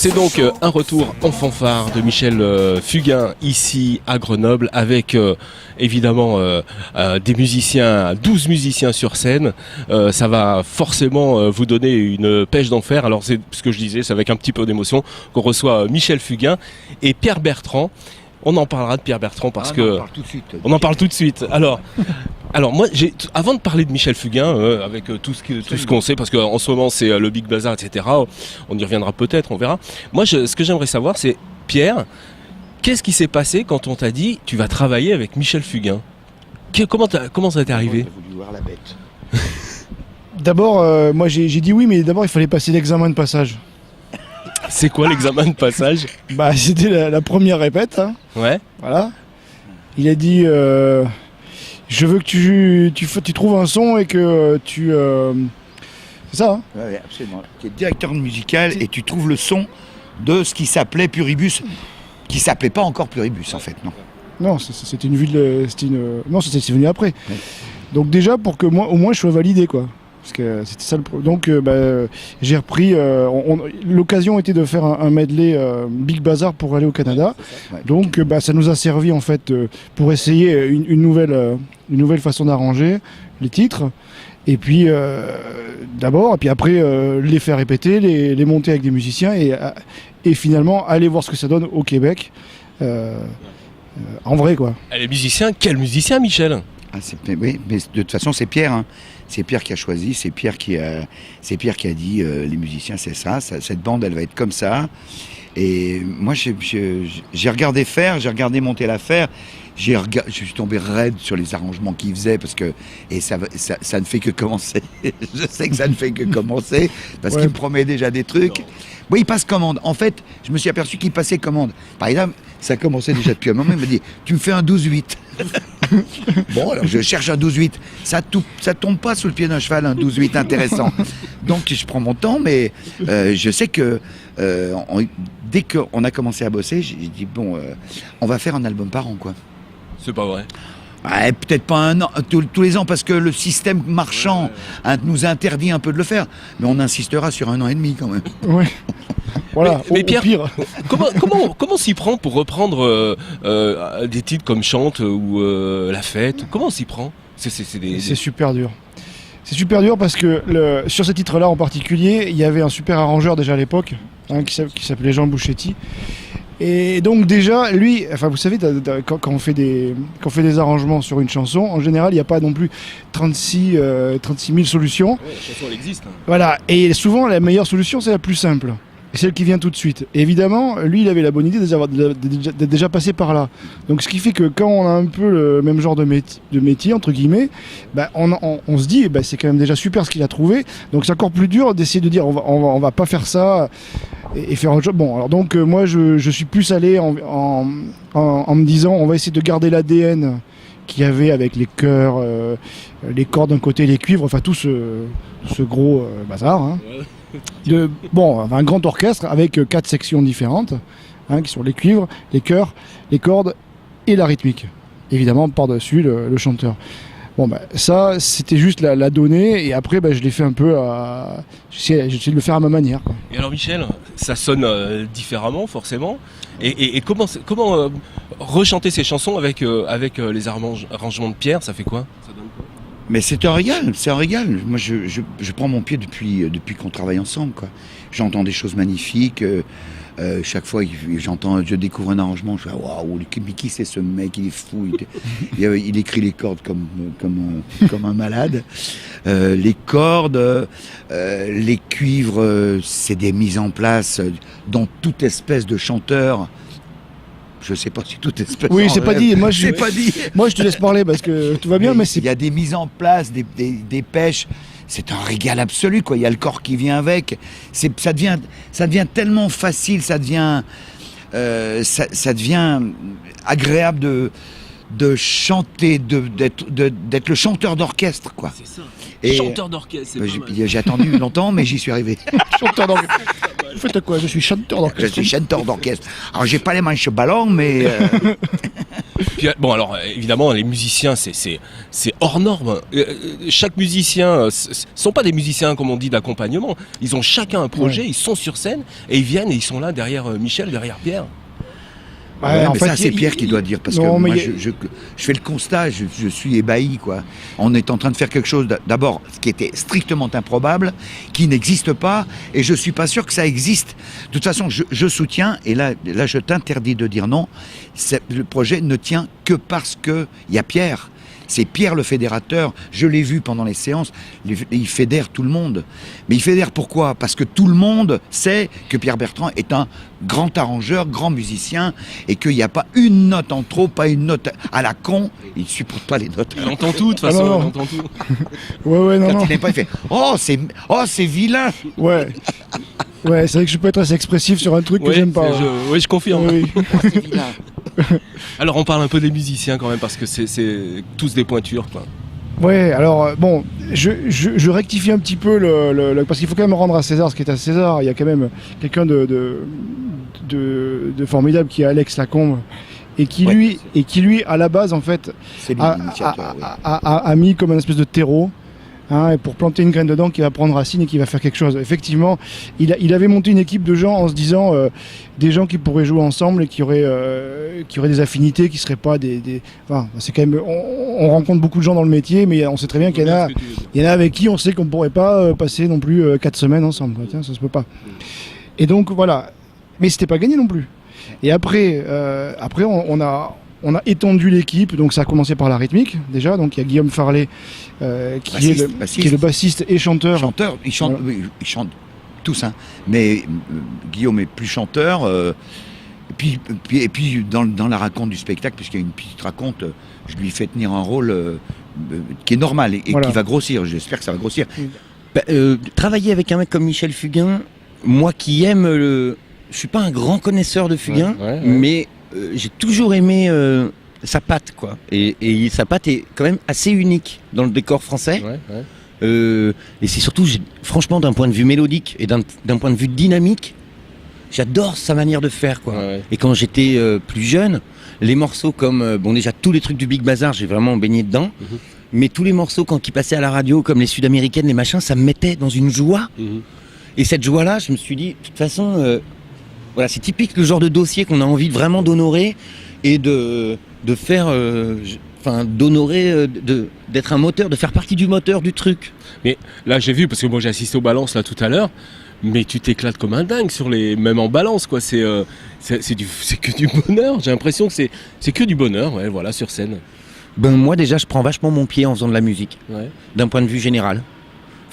C'est donc un retour en fanfare de Michel Fugain ici à Grenoble avec évidemment des musiciens, 12 musiciens sur scène. Ça va forcément vous donner une pêche d'enfer. Alors c'est ce que je disais, c'est avec un petit peu d'émotion qu'on reçoit Michel Fugain et Pierre Bertrand. On en parlera de Pierre Bertrand parce que... On en parle tout de suite. Alors moi, avant de parler de Michel Fugain, avec tout ce qu'on sait, parce qu'en ce moment c'est le Big Bazar, etc., on y reviendra peut-être, on verra. Moi, ce que j'aimerais savoir, c'est, Pierre, qu'est-ce qui s'est passé quand on t'a dit tu vas travailler avec Michel Fugain ? Comment ça t'est arrivé ? T'as voulu voir la bête. D'abord, moi j'ai dit oui, mais d'abord il fallait passer l'examen de passage. C'est quoi l'examen de passage ? Bah c'était la première répète, hein. Ouais. Voilà. Il a dit je veux que tu trouves un son et que tu... C'est ça, hein ? Ouais, absolument. Tu es directeur musical et tu trouves le son de ce qui s'appelait Pluribus, qui s'appelait pas encore Pluribus en fait, non ? Non, c'était une ville... Non, c'est venu après. Ouais. Donc déjà, pour que moi, au moins, je sois validé, quoi. Parce que c'était ça le problème. Donc j'ai repris... l'occasion était de faire un medley Big Bazar pour aller au Canada. Ouais. Donc ça nous a servi en fait pour essayer une nouvelle façon d'arranger les titres. Et puis d'abord, et puis après les faire répéter, les monter avec des musiciens et finalement aller voir ce que ça donne au Québec. En vrai, quoi. Les musiciens, quel musicien, Michel ? Oui, mais de toute façon c'est Pierre, hein. C'est Pierre qui a choisi, c'est Pierre qui a dit les musiciens c'est ça, cette bande elle va être comme ça. Et moi j'ai regardé faire, j'ai regardé monter l'affaire, je suis tombé raide sur les arrangements qu'il faisait parce que ça ne fait que commencer. Je sais que ça ne fait que commencer parce qu'il me promet déjà des trucs. Oui, il passe commande. En fait, je me suis aperçu qu'il passait commande. Par exemple, ça commençait déjà depuis un moment. Il m'a dit tu me fais un 12-8. Bon, alors je cherche un 12-8. Ça tombe pas sous le pied d'un cheval, un 12-8 intéressant. Donc je prends mon temps, mais je sais que dès qu'on a commencé à bosser, j'ai dit bon, on va faire un album par an, quoi. C'est pas vrai. Ouais, peut-être pas un an, tous les ans, parce que le système marchand nous interdit un peu de le faire. Mais on insistera sur 1 an et demi quand même. Ouais. Voilà, mais Pierre, au pire. Comment s'y prend pour reprendre des titres comme Chante ou La Fête ? Comment on s'y prend ? C'est super dur. C'est super dur parce que sur ce titre-là en particulier, il y avait un super arrangeur déjà à l'époque, hein, qui s'appelait Jean Bouchetti. Et donc déjà, lui, enfin vous savez, quand on fait des arrangements sur une chanson, en général, il n'y a pas non plus 36 000 solutions. Ouais, la chanson, elle existe. Hein. Voilà, et souvent la meilleure solution, c'est la plus simple. Et celle qui vient tout de suite. Et évidemment, lui, il avait la bonne idée d'être déjà passé par là. Donc ce qui fait que quand on a un peu le même genre de métier entre guillemets, on se dit, c'est quand même déjà super ce qu'il a trouvé. Donc c'est encore plus dur d'essayer de dire, on va pas faire ça et faire un job. Bon, alors donc moi, je suis plus allé en me disant, on va essayer de garder l'ADN qu'il y avait avec les chœurs, les cordes d'un côté, les cuivres, enfin tout ce gros bazar. Hein. Ouais. Un grand orchestre avec 4 sections différentes, hein, qui sont les cuivres, les chœurs, les cordes et la rythmique. Évidemment, par-dessus le chanteur. Bon, ça, c'était juste la donnée, et après, je l'ai fait un peu j'essaie de le faire à ma manière, quoi. Et alors, Michel, ça sonne différemment, forcément. Et comment rechanter ces chansons avec les arrangements de Pierre, ça fait quoi ? Ça donne quoi ? Mais c'est un régal. Moi, je prends mon pied depuis qu'on travaille ensemble, quoi. J'entends des choses magnifiques. Chaque fois, je découvre un arrangement. Je fais waouh, qui c'est ce mec ? Il est fou. Il écrit les cordes comme un malade. Les cordes, les cuivres, c'est des mises en place dans toute espèce de chanteur. Je sais pas si tout espèce. Oui, c'est pas dit. Moi, pas dit. Moi, je te laisse parler parce que tout va bien, mais il y a des mises en place, des pêches. C'est un régal absolu, quoi. Il y a le corps qui vient avec. Ça devient tellement facile. Ça devient agréable de chanter, d'être le chanteur d'orchestre, quoi. C'est ça. Et chanteur d'orchestre. C'est pas mal. j'ai attendu longtemps, mais j'y suis arrivé. chanteur d'orchestre. Vous faites quoi ? Je suis chanteur d'orchestre. Je suis chanteur d'orchestre. Alors, j'ai pas les manches ballons, mais Puis, bon, alors évidemment, les musiciens, c'est hors norme. Chaque musicien, sont pas des musiciens comme on dit d'accompagnement. Ils ont chacun un projet, ils sont sur scène et ils viennent et ils sont là derrière Michel, derrière Pierre. Ouais, mais ça c'est Pierre qui doit dire parce que moi je fais le constat, je suis ébahi quoi. On est en train de faire quelque chose d'abord ce qui était strictement improbable, qui n'existe pas et je suis pas sûr que ça existe. De toute façon, je soutiens et là je t'interdis de dire non. Le projet ne tient que parce que il y a Pierre. C'est Pierre le fédérateur, je l'ai vu pendant les séances, il fédère tout le monde. Mais il fédère pourquoi ? Parce que tout le monde sait que Pierre Bertrand est un grand arrangeur, grand musicien, et qu'il n'y a pas une note en trop, pas une note à la con, il ne supporte pas les notes. Il entend tout, de toute façon, il entend tout. Ouais, non, Quand non. il n'est pas, il fait « Oh, c'est vilain !» Ouais. Ouais, c'est vrai que je peux être assez expressif sur un truc que j'aime pas. Oui, je confirme. Oui. Oh, c'est vilain. Alors on parle un peu des musiciens quand même parce que c'est tous des pointures quoi. Ouais, alors bon, je rectifie un petit peu parce qu'il faut quand même rendre à César ce qui est à César. Il y a quand même quelqu'un de formidable qui est Alex Lacombe et qui lui à la base en fait C'est lui l'initiateur. a mis comme une espèce de terreau. Et pour planter une graine dedans qui va prendre racine et qui va faire quelque chose. Effectivement, il avait monté une équipe de gens en se disant des gens qui pourraient jouer ensemble et qui auraient des affinités, qui seraient pas Enfin, c'est quand même. On rencontre beaucoup de gens dans le métier, mais on sait très bien qu'il y en a avec qui on sait qu'on pourrait pas passer non plus 4 semaines ensemble. Quoi. Tiens, ça se peut pas. Et donc voilà. Mais c'était pas gagné non plus. Et après, on a étendu l'équipe, donc ça a commencé par la rythmique déjà. Donc il y a Guillaume Farley qui est le bassiste et chanteur. Ils chantent, oui, ils chantent tous, hein. Mais Guillaume est plus chanteur. Et puis dans la raconte du spectacle, puisqu'il y a une petite raconte, je lui fais tenir un rôle qui est normal et Voilà. qui va grossir. J'espère que ça va grossir. Travailler avec un mec comme Michel Fugain, moi qui aime je suis pas un grand connaisseur de Fugain, mais j'ai toujours aimé sa patte, quoi. Et sa patte est quand même assez unique dans le décor français. Et c'est surtout, franchement, d'un point de vue mélodique et d'un point de vue dynamique, j'adore sa manière de faire, quoi. Et quand j'étais plus jeune, les morceaux comme, déjà tous les trucs du Big Bazar, j'ai vraiment baigné dedans. Mais tous les morceaux quand ils passaient à la radio, comme les Sud-Américaines, les machins, ça me mettait dans une joie. Et cette joie-là, je me suis dit, de toute façon... Voilà, c'est typique le genre de dossier qu'on a envie vraiment d'honorer et de faire, d'honorer, d'être un moteur, de faire partie du moteur du truc. Mais là j'ai vu, parce que moi j'ai assisté aux balances là tout à l'heure, mais tu t'éclates comme un dingue même en balance quoi. C'est que du bonheur. J'ai l'impression que c'est que du bonheur, voilà, sur scène. Moi déjà, je prends vachement mon pied en faisant de la musique, d'un point de vue général.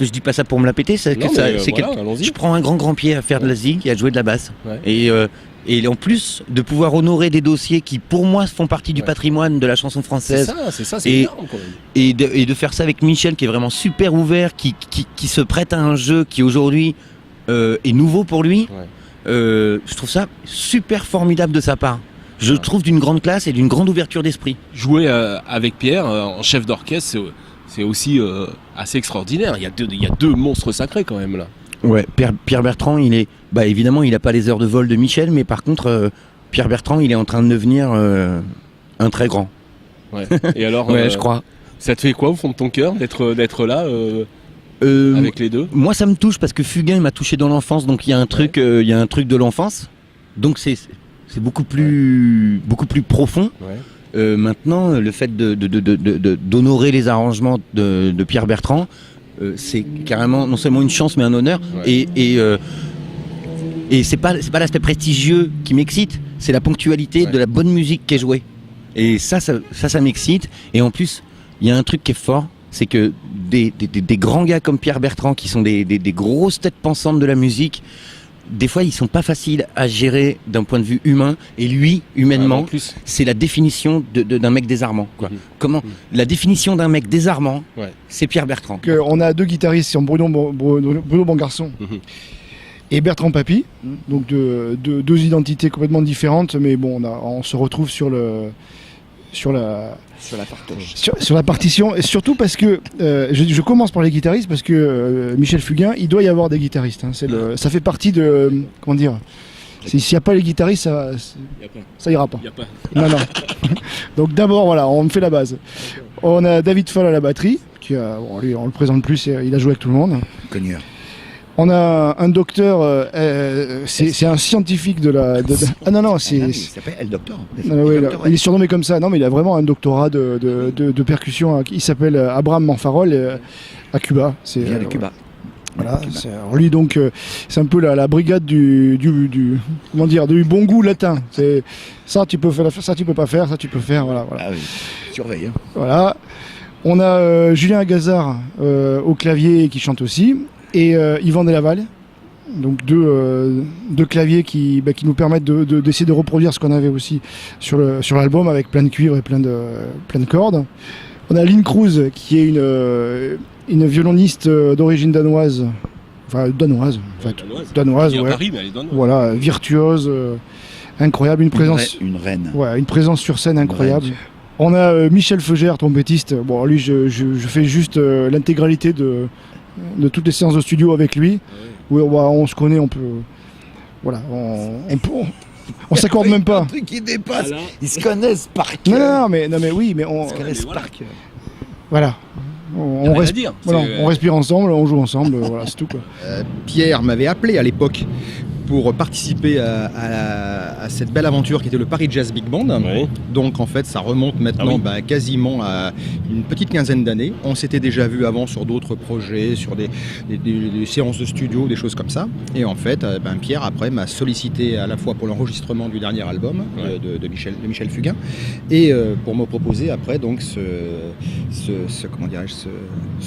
Je dis pas ça pour me la péter, je prends un grand pied à faire de la zig et à jouer de la basse. Et en plus de pouvoir honorer des dossiers qui pour moi font partie du patrimoine de la chanson française. C'est ça, c'est énorme quand même. Et de faire ça avec Michel qui est vraiment super ouvert, qui se prête à un jeu qui aujourd'hui est nouveau pour lui. Je trouve ça super formidable de sa part. Je trouve d'une grande classe et d'une grande ouverture d'esprit. Jouer avec Pierre en chef d'orchestre, c'est aussi assez extraordinaire. Il y a deux monstres sacrés quand même là. Ouais, Pierre Bertrand, évidemment, il n'a pas les heures de vol de Michel, mais par contre, Pierre Bertrand, il est en train de devenir un très grand. Et alors, je crois. Ça te fait quoi au fond de ton cœur d'être là avec les deux ? Moi, ça me touche parce que Fugain m'a touché dans l'enfance, donc il y a un truc de l'enfance. Donc c'est beaucoup plus profond. Maintenant, le fait d'honorer les arrangements de Pierre Bertrand, c'est carrément non seulement une chance mais un honneur. Et c'est pas l'aspect prestigieux qui m'excite, c'est la ponctualité de la bonne musique qui est jouée. Et ça m'excite. Et en plus, il y a un truc qui est fort, c'est que des grands gars comme Pierre Bertrand, qui sont des grosses têtes pensantes de la musique, des fois, ils sont pas faciles à gérer d'un point de vue humain. Et lui, humainement, c'est la définition d'un mec désarmant. Quoi. La définition d'un mec désarmant, c'est Pierre Bertrand. On a deux guitaristes, Bruno Bongarçon et Bertrand Papy, donc deux identités complètement différentes, mais bon, on se retrouve sur la partition, et surtout parce que je commence par les guitaristes parce que Michel Fugain, il doit y avoir des guitaristes. Ça fait partie de S'il n'y a pas les guitaristes, ça ira pas. Y a pas. Non. Donc d'abord, voilà, on fait la base. On a David Fall à la batterie, lui, on le présente plus, il a joué avec tout le monde. Cogneur. On a un docteur, c'est un scientifique de la... Ah non, Il s'appelle El Doctor. il est surnommé comme ça. Non, mais il a vraiment un doctorat de percussion. Il s'appelle Abraham Manfarol à Cuba. Il vient de Cuba. Voilà. Alors lui, donc, c'est un peu la brigade du bon goût latin. C'est ça, tu peux faire, ça tu peux pas faire, ça tu peux faire. Voilà. Ah oui, surveille. Hein. Voilà. On a Julien Agazard au clavier qui chante aussi. Et Yvan Delaval, donc deux claviers qui nous permettent d'essayer de reproduire ce qu'on avait aussi sur l'album avec plein de cuivres et plein de cordes. On a Lynn Cruz qui est une violoniste d'origine danoise, danoise, Ouais. ouais. Paris, mais elle est danoise. Voilà, virtuose, incroyable, une reine. Ouais, une présence sur scène incroyable. Reine. On a Michel Feugère, trompettiste. Bon, lui, je fais juste l'intégralité de toutes les séances de studio avec lui, où on se connaît, on peut... Voilà, on s'accorde même pas. Un truc qui dépasse, ils se connaissent par cœur. Non, mais oui, mais on... Ils se connaissent par cœur. Voilà. On respire ensemble, on joue ensemble, voilà, c'est tout quoi. Pierre m'avait appelé à l'époque pour participer à cette belle aventure qui était le Paris Jazz Big Band. Oui. Donc en fait ça remonte maintenant quasiment à une petite quinzaine d'années. On s'était déjà vu avant sur d'autres projets, sur des séances de studio, des choses comme ça. Et en fait Pierre après m'a sollicité à la fois pour l'enregistrement du dernier album de Michel Fugain et pour me proposer après donc ce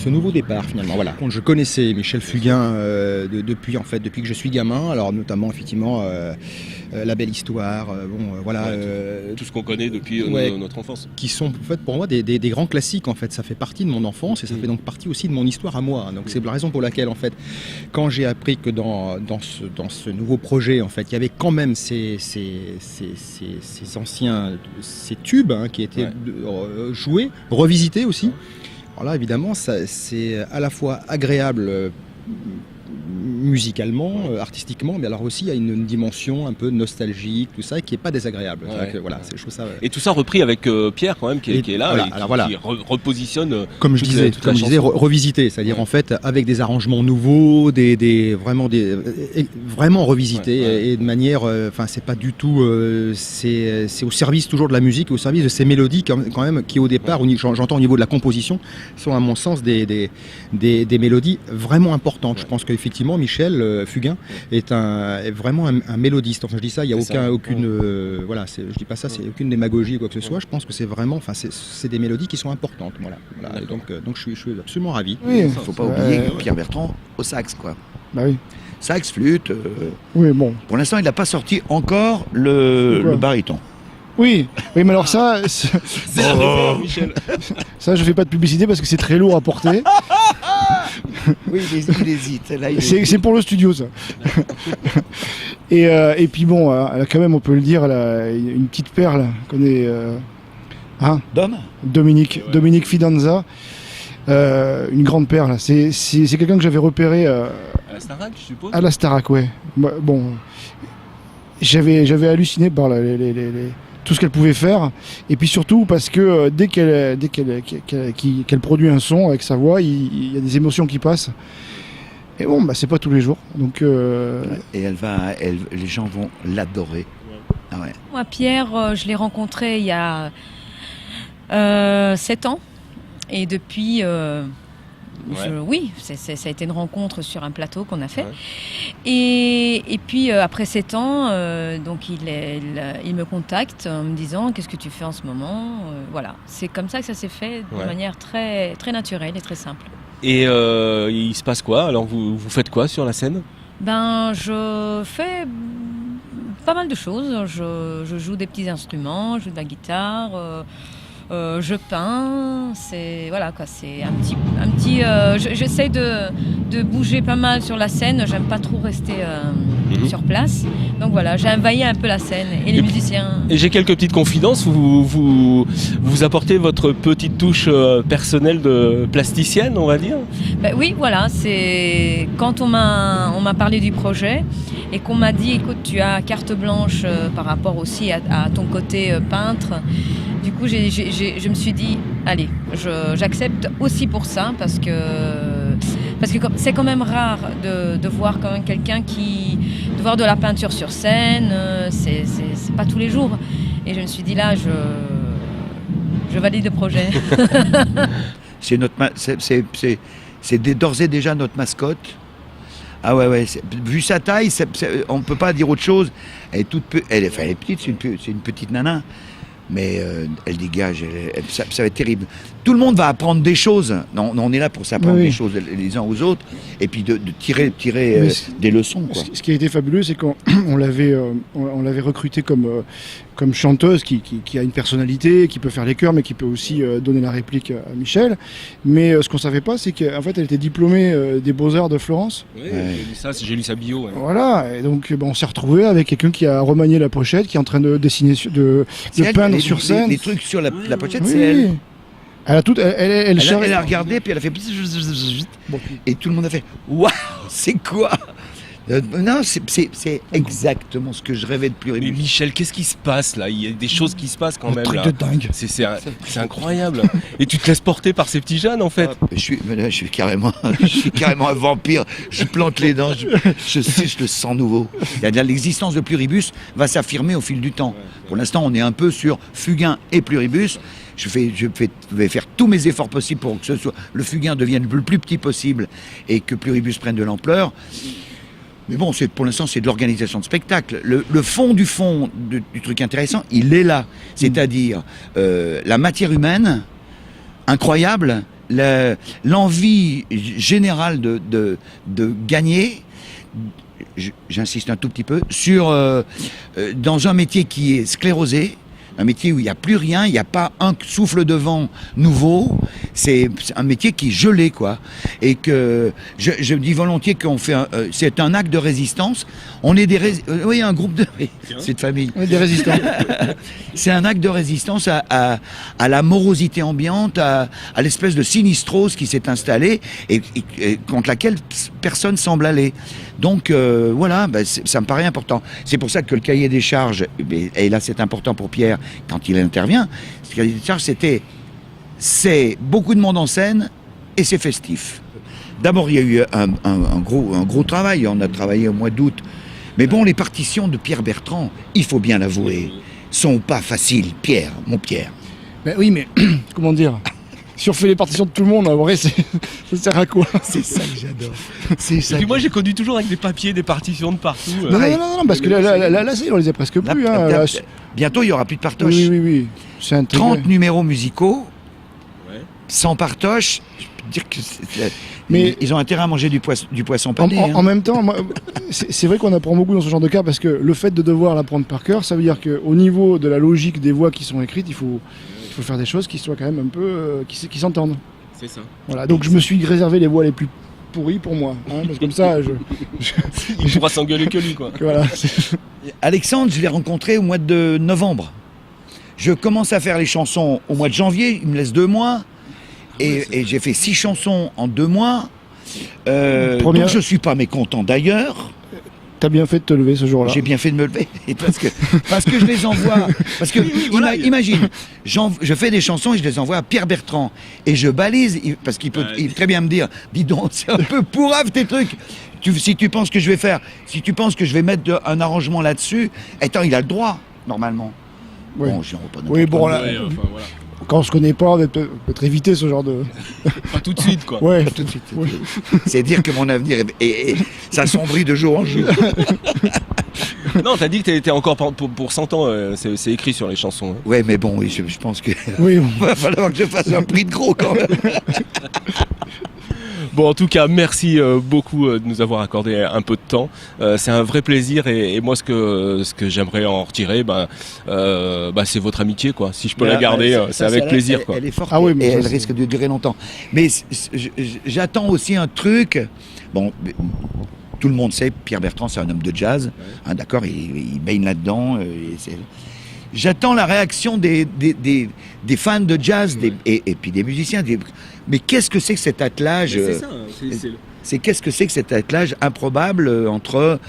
nouveau départ finalement. Voilà. Je connaissais Michel Fugain depuis que je suis gamin. Alors notamment effectivement La Belle Histoire, tout ce qu'on connaît depuis notre enfance. Qui sont en fait pour moi des grands classiques en fait. Ça fait partie de mon enfance et ça fait donc partie aussi de mon histoire à moi. Donc c'est la raison pour laquelle en fait quand j'ai appris que dans ce nouveau projet en fait il y avait quand même ces tubes qui étaient joués, revisités aussi. Alors là évidemment c'est à la fois agréable musicalement, artistiquement, mais alors aussi il y a une dimension un peu nostalgique, tout ça, qui n'est pas désagréable. Je trouve ça, Et tout ça repris avec Pierre quand même, qui est là, qui repositionne. Comme je disais, revisité, c'est-à-dire en fait avec des arrangements nouveaux, vraiment revisités et de manière, c'est pas du tout, c'est au service toujours de la musique, au service de ces mélodies quand même qui au départ, j'entends au niveau de la composition, sont à mon sens des mélodies vraiment importantes. Je pense qu'effectivement Michel Fugain est vraiment un mélodiste. Enfin, je dis ça, il n'y a aucune, je dis pas ça, c'est aucune démagogie ou quoi que ce soit. Je pense que c'est vraiment, c'est des mélodies qui sont importantes. Voilà. Et donc je suis absolument ravi. Oui, il ne faut pas oublier Pierre Bertrand au sax, quoi. Bah oui. Sax, flûte. Oui, bon. Pour l'instant, il n'a pas sorti encore le baryton. Oui, mais alors ça, Michel. Ça, je fais pas de publicité parce que c'est très lourd à porter. Oui, il hésite. Là, c'est pour le studio, ça. Et puis bon, elle a quand même, on peut le dire, elle a une petite perle qu'on est. Dominique Fidanza, une grande perle. C'est quelqu'un que j'avais repéré. À la Starac, je suppose. À la Starac, ouais. Bon, j'avais halluciné par tout ce qu'elle pouvait faire, et puis surtout parce que dès qu'elle produit un son avec sa voix, il y a des émotions qui passent. Et bon, c'est pas tous les jours. Donc et les gens vont l'adorer. Ah ouais. Moi, Pierre, je l'ai rencontré il y a 7 ans, et depuis. Ça a été une rencontre sur un plateau qu'on a fait. Ouais. Et puis après 7 ans, donc il me contacte en me disant qu'est-ce que tu fais en ce moment. Voilà, c'est comme ça que ça s'est fait de manière très, très naturelle et très simple. Et il se passe quoi? Alors vous faites quoi sur la scène? Je fais pas mal de choses. Je joue des petits instruments, je joue de la guitare. Je peins, c'est un petit. J'essaie de bouger pas mal sur la scène. J'aime pas trop rester sur place. Donc voilà, j'ai envahi un peu la scène et les musiciens. Et j'ai quelques petites confidences. Vous apportez votre petite touche personnelle de plasticienne, on va dire. Ben oui, voilà, c'est quand on m'a parlé du projet et qu'on m'a dit, écoute, tu as carte blanche par rapport aussi à ton côté peintre. Du coup, je me suis dit, allez, j'accepte aussi pour ça parce que c'est quand même rare de voir quand même quelqu'un de voir de la peinture sur scène, c'est pas tous les jours. Et je me suis dit là, je valide le projet. C'est d'ores et déjà notre mascotte. Ah ouais, vu sa taille, on ne peut pas dire autre chose. Elle est elle est petite, c'est une petite nana. Mais elle dégage, ça va être terrible. Tout le monde va apprendre des choses. Non, on est là pour s'apprendre des choses les uns aux autres et puis de tirer des leçons. Quoi. Ce qui a été fabuleux, c'est qu'on l'avait recrutée comme chanteuse qui a une personnalité, qui peut faire les chœurs, mais qui peut aussi donner la réplique à Michel. Mais ce qu'on ne savait pas, c'est qu'en fait, elle était diplômée des Beaux-Arts de Florence. Oui, j'ai lu sa bio. Ouais. Voilà, et donc on s'est retrouvé avec quelqu'un qui a remanié la pochette, qui est en train de dessiner, de peindre sur scène. Les trucs sur la pochette, c'est elle. Elle a regardé, puis elle a fait... Et tout le monde a fait « Waouh, c'est quoi ?» Non, c'est exactement ce que je rêvais de Pluribus. Mais Michel, qu'est-ce qui se passe là? Il y a des choses qui se passent quand même. Truc là. de dingue. C'est incroyable. Et tu te laisses porter par ces petits jeunes en fait. Je suis carrément un vampire. Je plante les dents. Je le sens nouveau. L'existence de Pluribus va s'affirmer au fil du temps. Pour l'instant, on est un peu sur Fugain et Pluribus. Je vais faire tous mes efforts possibles pour que le Fugain devienne le plus petit possible et que Pluribus prenne de l'ampleur. Mais bon, pour l'instant, c'est de l'organisation de spectacle. Le fond du truc intéressant, il est là. C'est-à-dire la matière humaine, incroyable, l'envie générale de gagner, j'insiste un tout petit peu, dans un métier qui est sclérosé, un métier où il n'y a plus rien, il n'y a pas un souffle de vent nouveau, c'est un métier qui est gelé, quoi. Et que je dis volontiers qu'on fait c'est un acte de résistance. On est oui, un groupe de... C'est de famille. On est des résistants. C'est un acte de résistance à la morosité ambiante, à l'espèce de sinistrose qui s'est installée et contre laquelle personne semble aller. Donc voilà, ça me paraît important. C'est pour ça que le cahier des charges, et là c'est important pour Pierre quand il intervient, le cahier des charges c'est beaucoup de monde en scène et c'est festif. D'abord il y a eu un gros travail, on a travaillé au mois d'août, mais bon, les partitions de Pierre Bertrand, il faut bien l'avouer, sont pas faciles, mon Pierre. Ben oui, mais comment dire, si on fait les partitions de tout le monde, en vrai, ça sert à quoi? C'est ça que j'adore. Et puis moi, j'ai connu toujours avec des papiers, des partitions de partout. Non, parce que là, on les a presque plus. Bientôt, il n'y aura plus de partoche. Oui. C'est un 30 numéros musicaux, sans partoche. Je peux dire que mais ils ont intérêt à manger du poisson pané. En même temps, c'est vrai qu'on apprend beaucoup dans ce genre de cas, parce que le fait de devoir l'apprendre par cœur, ça veut dire qu'au niveau de la logique des voix qui sont écrites, il faut faire des choses qui soient quand même un peu... qui s'entendent. C'est ça. Voilà, donc je me suis réservé les voix les plus pourries pour moi. Parce que comme ça, il pourra s'engueuler que lui, quoi. Voilà. Alexandre, je l'ai rencontré au mois de novembre. Je commence à faire les chansons au mois de janvier, il me laisse 2 mois. Et j'ai fait 6 chansons en 2 mois. Donc je ne suis pas mécontent d'ailleurs. T'as bien fait de te lever ce jour-là. J'ai bien fait de me lever parce que je les envoie. Parce que imagine, je fais des chansons et je les envoie à Pierre Bertrand et je balise parce qu'il peut très bien me dire, dis donc, c'est un peu pourrave tes trucs. Si tu penses que je vais mettre un arrangement là-dessus, attends, il a le droit normalement. Oui. Bon, j'en pas. Oui, bon là. Voilà. Quand on se connaît pas, on peut éviter ce genre de... Pas tout de suite, quoi. Ouais, pas tout de suite. Oui. C'est dire que mon avenir s'assombrit de jour en jour. Non, t'as dit que t'étais encore pour 100 ans, c'est écrit sur les chansons. Hein. Ouais, mais bon, je pense que... Oui. Il va falloir que je fasse un prix de gros quand même. Bon, en tout cas, merci beaucoup de nous avoir accordé un peu de temps. C'est un vrai plaisir et moi, ce que j'aimerais en retirer, c'est votre amitié, quoi. Si je peux la garder, c'est avec plaisir, quoi. Elle est forte et elle risque de durer longtemps. Mais j'attends aussi un truc. Bon, tout le monde sait, Pierre Bertrand, c'est un homme de jazz. Hein, d'accord, il baigne là-dedans. J'attends la réaction des fans de jazz et puis des musiciens. Mais qu'est-ce que c'est que cet attelage qu'est-ce que c'est que cet attelage improbable entre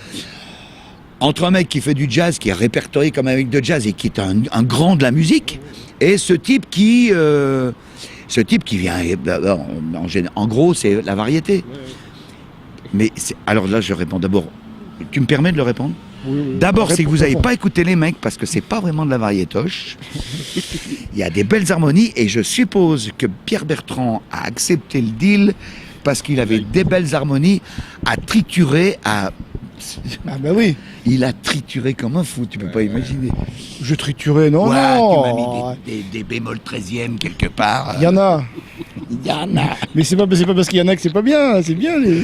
un mec qui fait du jazz, qui est répertorié comme un mec de jazz et qui est un grand de la musique, et ce type qui vient... En gros, c'est la variété. Mais alors là, je réponds d'abord... Tu me permets de le répondre ? Oui. D'abord, c'est que vous n'avez pas écouté les mecs, parce que c'est pas vraiment de la variétoche. Il y a des belles harmonies, et je suppose que Pierre Bertrand a accepté le deal parce qu'il avait des belles harmonies à triturer, Ah bah oui. Il a trituré comme un fou, tu peux pas imaginer. Je triturais, non, Ouais, non. tu m'as mis des bémols 13e quelque part. Il y en a. Il y en a. Mais c'est pas parce qu'il y en a que c'est pas bien, c'est bien les...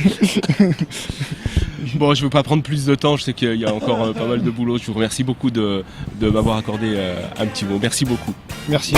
Bon, je ne veux pas prendre plus de temps, je sais qu'il y a encore pas mal de boulot. Je vous remercie beaucoup de m'avoir accordé un petit mot. Merci beaucoup. Merci.